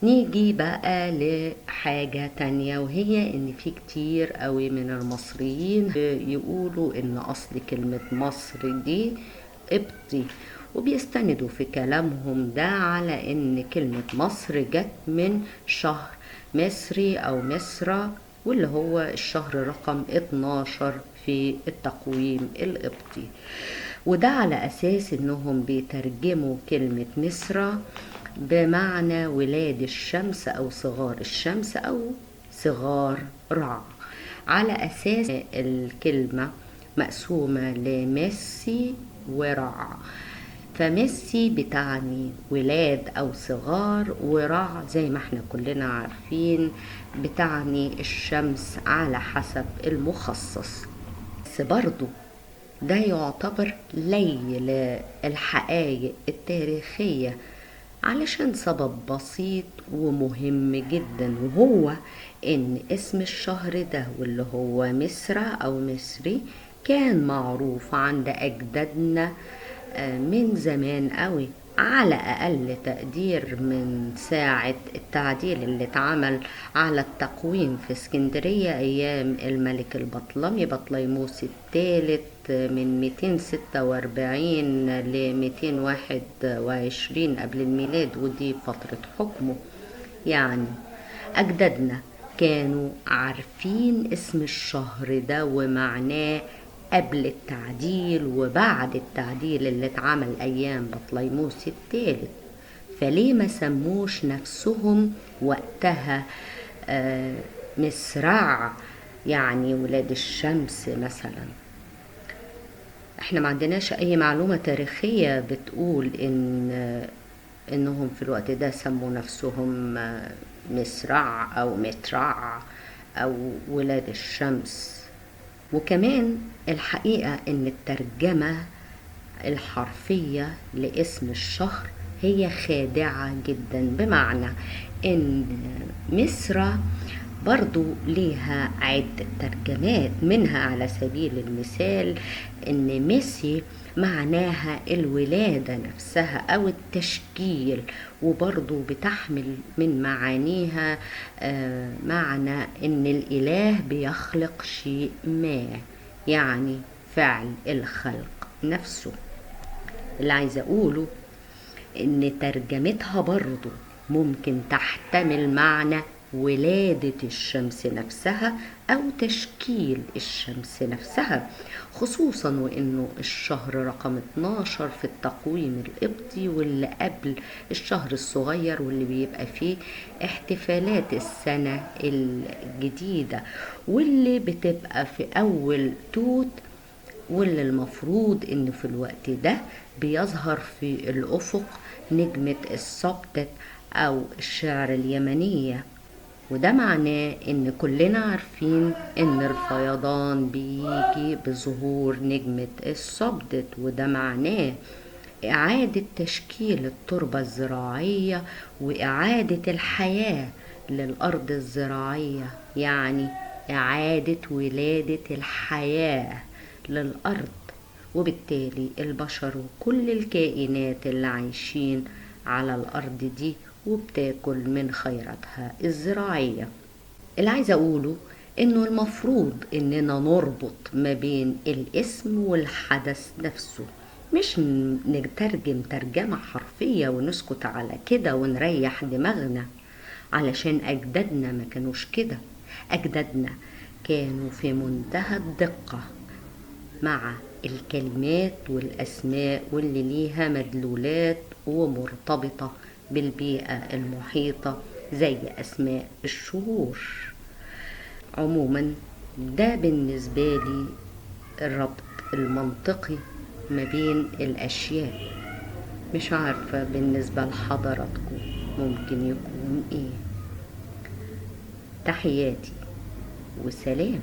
نيجي بقى لحاجة تانية، وهي ان في كتير قوي من المصريين يقولوا ان اصل كلمة مصر دي قبطي، وبيستندوا في كلامهم ده على ان كلمة مصر جت من شهر مصري او مصر، واللي هو الشهر رقم 12 في التقويم القبطي. وده على أساس إنهم بيترجموا كلمة مصر بمعنى ولاد الشمس أو صغار الشمس أو صغار رع، على أساس الكلمة مقسومة لميسي ورع. فميسي بتعني ولاد أو صغار، ورع زي ما احنا كلنا عارفين بتعني الشمس على حسب المخصص. بس برضو ده يعتبر ليل الحقائق التاريخية علشان سبب بسيط ومهم جدا، وهو ان اسم الشهر ده واللي هو مصر او مصري كان معروف عند اجدادنا من زمان قوي، على اقل تقدير من ساعة التعديل اللي اتعمل على التقويم في اسكندرية ايام الملك البطلمي بطليموس الثالث من 246 ل 221 قبل الميلاد، ودي فترة حكمه. يعني أجدادنا كانوا عارفين اسم الشهر ده ومعناه قبل التعديل وبعد التعديل اللي اتعمل أيام بطليموس الثالث. فليه ما سموش نفسهم وقتها مسرع، يعني ولاد الشمس مثلا؟ احنا ما عندناش اي معلومة تاريخية بتقول انهم في الوقت ده سموا نفسهم مسرع او مترع او ولاد الشمس. وكمان الحقيقة ان الترجمة الحرفية لاسم الشهر هي خادعة جدا، بمعنى ان مصر برضو ليها عدة ترجمات، منها على سبيل المثال ان ميسي معناها الولادة نفسها او التشكيل، وبرضو بتحمل من معانيها معنى ان الاله بيخلق شيء ما، يعني فعل الخلق نفسه. اللي عايزة اقوله ان ترجمتها برضو ممكن تحتمل معنى ولادة الشمس نفسها أو تشكيل الشمس نفسها، خصوصا وإنه الشهر رقم 12 في التقويم القبطي، واللي قبل الشهر الصغير واللي بيبقى فيه احتفالات السنة الجديدة، واللي بتبقى في أول توت، واللي المفروض إن في الوقت ده بيظهر في الأفق نجمة السبتة أو الشعر اليمنية. وده معناه ان كلنا عارفين ان الفيضان بيجي بظهور نجمة السبدت، وده معناه اعادة تشكيل التربة الزراعية واعادة الحياة للارض الزراعية، يعني اعادة ولادة الحياة للارض، وبالتالي البشر وكل الكائنات اللي عايشين على الارض دي وبتاكل من خيراتها الزراعية. اللي عايزة أقوله إنه المفروض إننا نربط ما بين الاسم والحدث نفسه، مش نترجم ترجمة حرفية ونسكت على كده ونريح دماغنا، علشان أجدادنا ما كانوش كده. أجدادنا كانوا في منتهى الدقة مع الكلمات والأسماء واللي ليها مدلولات ومرتبطة بالبيئة المحيطة، زي أسماء الشهور. عموما ده بالنسبة لي الربط المنطقي ما بين الأشياء. مش عارفة بالنسبة لحضراتكم ممكن يكون إيه. تحياتي وسلام.